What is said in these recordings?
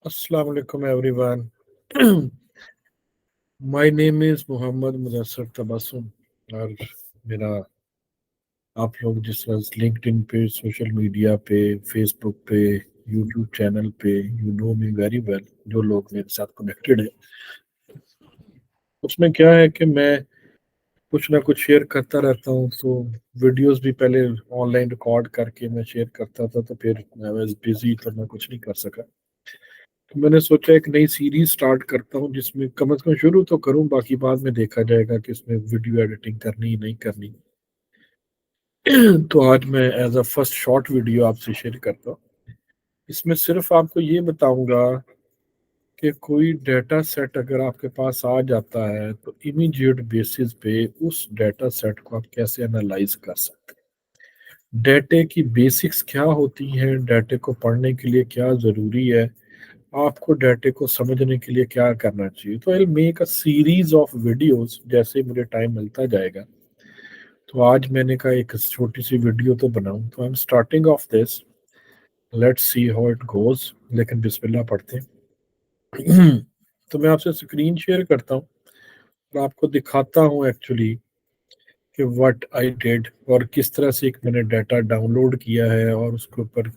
Assalamu alaikum everyone. My name is Mohammad Mudassar Tabassum और मेरा आप लोग जिस तरह लिंक्डइन पे, सोशल मीडिया पे, फेसबुक पे, यूट्यूब चैनल पे you know me very well. जो लोग मेरे साथ कनेक्टेड है उसमें क्या है कि मैं कुछ ना कुछ शेयर करता रहता हूँ। तो वीडियोस भी पहले ऑनलाइन रिकॉर्ड करके मैं शेयर करता था, तो फिर मैं वाज बिजी तो मैं कुछ नहीं कर सका। तो मैंने सोचा एक नई सीरीज स्टार्ट करता हूँ जिसमें कम से कम शुरू तो करूँ, बाकी बाद में देखा जाएगा कि इसमें वीडियो एडिटिंग करनी नहीं करनी। तो आज मैं as a first short video आपसे शेयर करता हूँ। इसमें सिर्फ आपको ये बताऊंगा कि कोई डाटा सेट अगर आपके पास आ जाता है तो इमीडिएट बेसिस पे उस डाटा सेट को आप कैसे एनालाइज कर सकते हैं, डाटे की बेसिक्स क्या होती हैं, डाटे को पढ़ने के लिए क्या ज़रूरी है, आपको डाटे को समझने के लिए क्या करना चाहिए। तो I make a series of videos जैसे मुझे टाइम मिलता जाएगा। तो आज मैंने कहा एक छोटी सी वीडियो तो बनाऊं, तो I am starting of this. Let's see how it goes, लेकिन बिस्मिल्लाह पढ़ते हैं। तो मैं आपसे स्क्रीन शेयर करता हूँ और आपको दिखाता हूँ एक्चुअली कि व्हाट आई डिड और किस तरह से एक मैंने डाटा डाउनलोड किया है और उसके ऊपर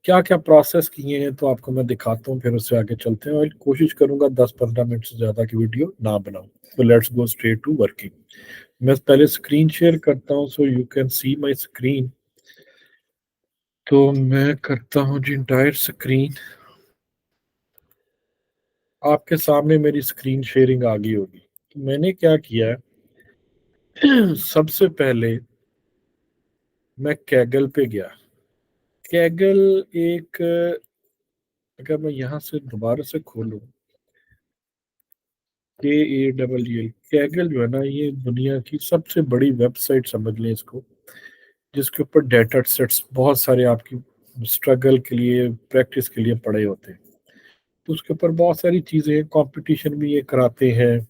क्या क्या प्रोसेस किए हैं। तो आपको मैं दिखाता हूँ, फिर उससे आगे चलते हैं और कोशिश करूंगा 10-15 मिनट से ज़्यादा की वीडियो ना बनाऊं। तो let's go straight to working. मैं पहले स्क्रीन शेयर करता हूँ so you can see my screen. तो मैं करता हूँ जी इंटायर स्क्रीन। आपके सामने मेरी स्क्रीन शेयरिंग आ गई होगी। तो मैंने क्या किया है, सबसे पहले मैं कैगल पे गया। कैगल एक, अगर मैं यहाँ से दोबारा से खोलूँ, KAGGL, कैगल जो है ना, ये दुनिया की सबसे बड़ी वेबसाइट समझ लें इसको, जिसके ऊपर डेटा सेट्स बहुत सारे आपकी स्ट्रगल के लिए, प्रैक्टिस के लिए पड़े होते हैं। तो उसके ऊपर बहुत सारी चीज़ें, कंपटीशन भी ये कराते हैं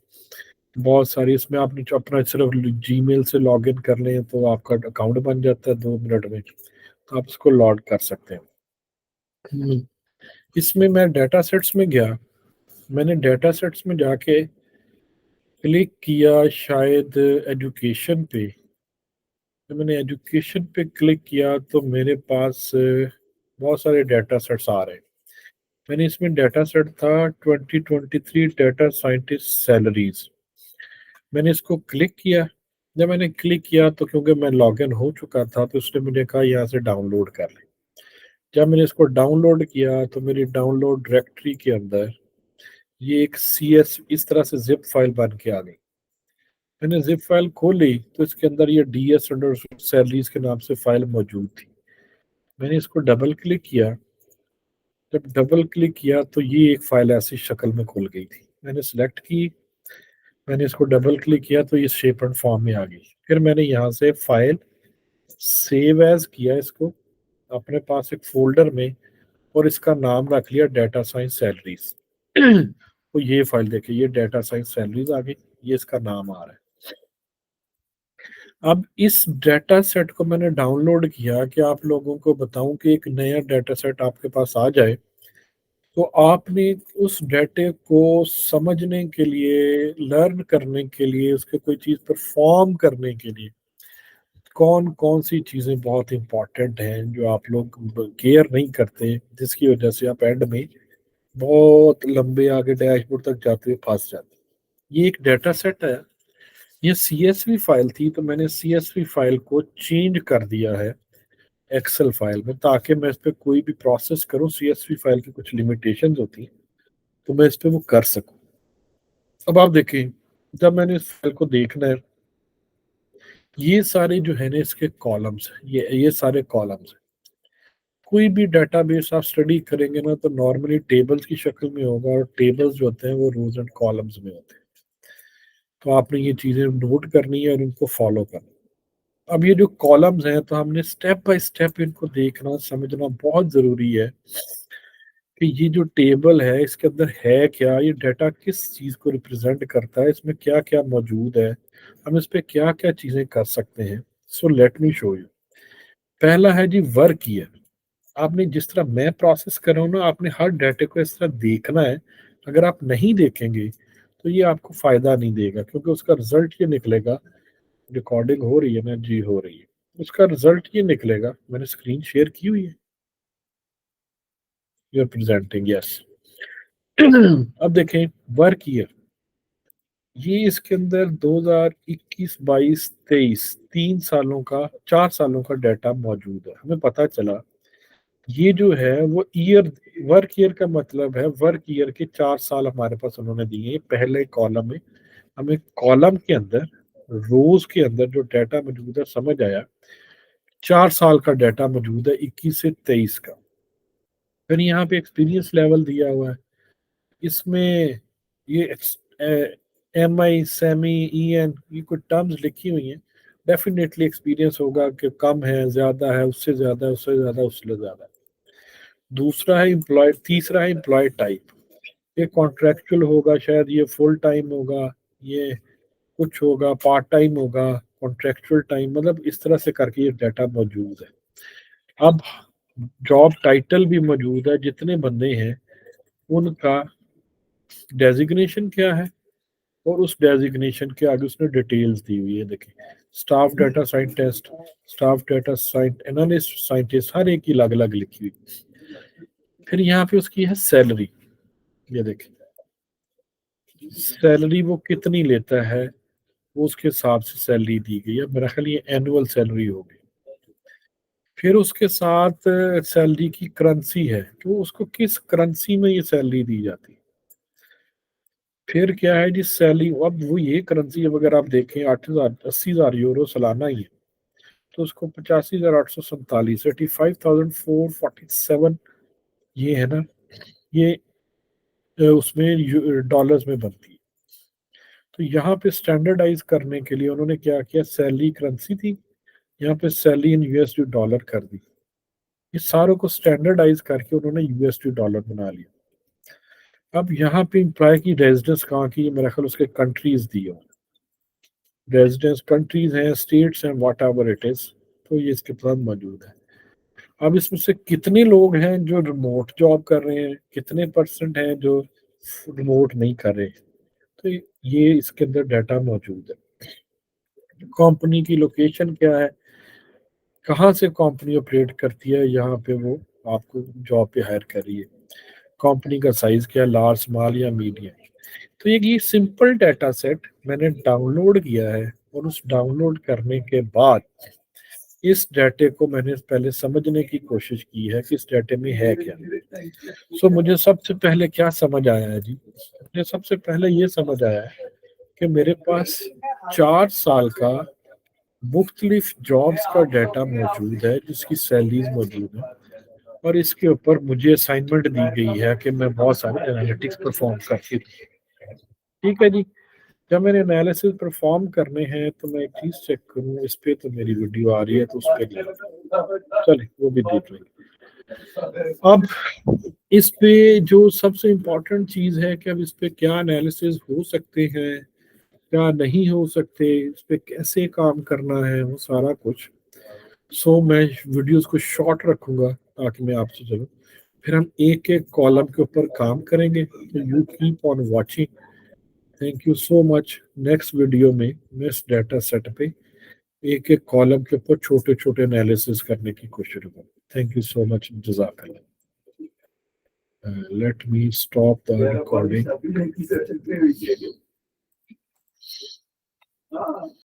बहुत सारी। इसमें आपने जो अपना सिर्फ जीमेल से लॉग इन कर लें तो आपका अकाउंट बन जाता है 2 मिनट में। तो आप इसको लॉग कर सकते हैं। हम्म, इसमें मैं डाटा सेट्स में गया। मैंने डाटा सेट्स में जाके क्लिक किया शायद एजुकेशन पे। जब मैंने एजुकेशन पे क्लिक किया तो मेरे पास बहुत सारे डाटा सेट्स आ रहे हैं। मैंने इसमें डाटा सेट था 2023 डाटा साइंटिस्ट सैलरीज। मैंने इसको क्लिक किया। जब मैंने क्लिक किया तो क्योंकि मैं लॉगिन हो चुका था तो उसने मुझे कहा यहाँ से डाउनलोड कर ले। जब मैंने इसको डाउनलोड किया तो मेरी डाउनलोड डायरेक्टरी के अंदर ये एक CS इस तरह से जिप फाइल बन के आ गई। मैंने जिप फाइल खोली तो इसके अंदर ये DS अंडर सैलरीज के नाम से फाइल मौजूद थी। मैंने इसको डबल क्लिक किया। जब डबल क्लिक किया तो ये एक फाइल ऐसी शक्ल में खुल गई थी। मैंने सिलेक्ट की, मैंने इसको डबल क्लिक किया तो ये शेप एंड फॉर्म में आ गई। फिर मैंने यहाँ से फाइल सेव एज किया इसको अपने पास एक फोल्डर में, और इसका नाम रख लिया डाटा साइंस सैलरीज। तो ये फाइल देखिए, ये डाटा साइंस सैलरीज आ गई, ये इसका नाम आ रहा है। अब इस डाटा सेट को मैंने डाउनलोड किया कि आप लोगों को बताऊं कि एक नया डाटा सेट आपके पास आ जाए तो आपने उस डाटे को समझने के लिए, लर्न करने के लिए, उसके कोई चीज़ परफॉर्म करने के लिए कौन कौन सी चीज़ें बहुत इंपॉर्टेंट हैं जो आप लोग केयर नहीं करते, जिसकी वजह से आप एंड में बहुत लंबे आगे डैशबोर्ड तक जाते हुए फंस जाते हैं। ये एक डाटा सेट है, ये CSV फाइल थी, तो मैंने CSV फाइल को चेंज कर दिया है एक्सेल फाइल में, ताकि मैं इस पर कोई भी प्रोसेस करूं, CSV फाइल की कुछ लिमिटेशंस होती हैं तो मैं इस पे वो कर सकूं। अब आप देखें, जब मैंने इस फाइल को देखना है, ये सारे जो है ना इसके कॉलम्स हैं, ये सारे कॉलम्स हैं। कोई भी डेटाबेस आप स्टडी करेंगे ना तो नॉर्मली टेबल्स की शक्ल में होगा, और टेबल्स जो होते हैं वो रोज एंड कॉलम्स में होते हैं। तो आपने ये चीज़ें नोट करनी है और इनको फॉलो करना। अब ये जो कॉलम्स हैं तो हमने स्टेप बाय स्टेप इनको देखना समझना बहुत ज़रूरी है कि ये जो टेबल है इसके अंदर है क्या, ये डाटा किस चीज़ को रिप्रेजेंट करता है, इसमें क्या क्या मौजूद है, हम इस पे क्या क्या चीज़ें कर सकते हैं। So let me show you. पहला है जी वर्क ईयर। आपने जिस तरह मैं प्रोसेस कर रहा हूँ ना, आपने हर डाटे को इस तरह देखना है। अगर आप नहीं देखेंगे तो ये आपको फायदा नहीं देगा, क्योंकि उसका रिजल्ट ये निकलेगा। रिकॉर्डिंग हो रही है ना जी? हो रही है। उसका रिजल्ट ये निकलेगा, मैंने स्क्रीन शेयर की हुई है। You are presenting, yes. अब देखें वर्क ईयर। ये इसके अंदर 2021, 22, 23 3 सालों का, 4 सालों का डाटा मौजूद है। हमें पता चला ये जो है वो ईयर, वर्क ईयर का मतलब है वर्क ईयर के 4 साल हमारे पास उन्होंने दिए हैं पहले कॉलम में। हमें कॉलम के अंदर, रोज के अंदर जो डाटा मौजूद है, समझ आया 4 साल का डाटा मौजूद है, 21 से 23 का। फिर यहाँ पे एक्सपीरियंस लेवल दिया हुआ है। इसमें ये एम आई, सेमी, ई एन, ये कुछ टर्म्स लिखी हुई हैं। डेफिनेटली एक्सपीरियंस होगा कि कम है, ज्यादा है, उससे ज्यादा है, उससे ज्यादा, उससे ज्यादा है। दूसरा है एम्प्लॉय, तीसरा है एम्प्लॉय टाइप। ये कॉन्ट्रेक्चुअल होगा, शायद ये फुल टाइम होगा, ये कुछ होगा पार्ट टाइम होगा, कॉन्ट्रेक्चुअल टाइम, मतलब इस तरह से करके ये डाटा मौजूद है। अब जॉब टाइटल भी मौजूद है, जितने बंदे हैं उनका डेजिग्नेशन क्या है, और उस डेजिग्नेशन के आगे उसने डिटेल्स दी हुई है। देखिए, staff data scientist, staff data analyst, scientist, हर एक की अलग अलग लिखी हुई। फिर यहाँ पे उसकी है सैलरी। ये देखिए सैलरी वो कितनी लेता है, वो उसके हिसाब से सैलरी दी गई है। मेरा ख्याल ये एनुअल सैलरी होगी। फिर उसके साथ सैलरी की करेंसी है कि वो उसको किस करेंसी में ये सैलरी दी जाती है। फिर क्या है जी, सैलरी, अब वो ये करेंसी, अब अगर आप देखें 8,000, 80,000 यूरो सालाना ही है, तो उसको 85,847, 85,447, ये है ना, ये उसमें डॉलर्स में बनती है। तो यहाँ पे स्टैंडर्डाइज करने के लिए उन्होंने क्या किया, सैलरी करेंसी थी, यहाँ पे सैलरी इन यूएसडी डॉलर कर दी। ये सारों को स्टैंडर्डाइज करके उन्होंने यूएसडी डॉलर बना लिया। अब यहाँ पे एम्प्लॉय की रेजिडेंस कहाँ की, मेरा ख्याल उसके कंट्रीज दी हो, रेजिडेंस कंट्रीज हैं, स्टेट्स हैं, व्हाट एवर इट इज, तो ये इसके पास मौजूद है। अब इसमें से कितने लोग हैं जो रिमोट जॉब कर रहे हैं, कितने परसेंट हैं जो रिमोट नहीं कर रहे, तो ये इसके अंदर डाटा मौजूद है। कंपनी की लोकेशन क्या है, कहाँ से कंपनी ऑपरेट करती है, यहाँ पे वो आपको जॉब पे हायर कर रही है। कंपनी का साइज क्या है, लार्ज, स्मॉल या मीडियम। तो ये सिंपल डाटा सेट मैंने डाउनलोड किया है, और उस डाउनलोड करने के बाद इस डाटे को मैंने पहले समझने की कोशिश की है कि इस डाटे में है क्या। मुझे सबसे पहले क्या समझ आया है जी, मुझे सबसे पहले ये समझ आया है कि मेरे पास 4 साल का मुख्तलिफ जॉब्स का डाटा मौजूद है, जिसकी सैलरीज मौजूद है, और इसके ऊपर मुझे असाइनमेंट दी गई है कि मैं बहुत सारे एनालिटिक्स परफॉर्म करके, ठीक है जी। जब मैंने एनालिसिस परफॉर्म करने हैं तो मैं एक चीज चेक करूँ, इस पे तो मेरी वीडियो आ रही है, तो उस पर चले वो भी देख लेंगे। अब इस पे जो सबसे इम्पोर्टेंट चीज है कि अब इस पे क्या एनालिसिस हो सकते हैं, क्या नहीं हो सकते, इस पे कैसे काम करना है, वो सारा कुछ। मैं वीडियोस को शॉर्ट रखूंगा ताकि मैं आपसे चलूँ। फिर हम एक एक कॉलम के ऊपर काम करेंगे, तो you keep on watching. Thank you so much. Next video में मैं इस डाटा सेट पे एक एक कॉलम के ऊपर छोटे छोटे एनालिसिस करने की कोशिश करूँगा। Thank you so much. जज़ाकल्लाह। Let me stop the recording.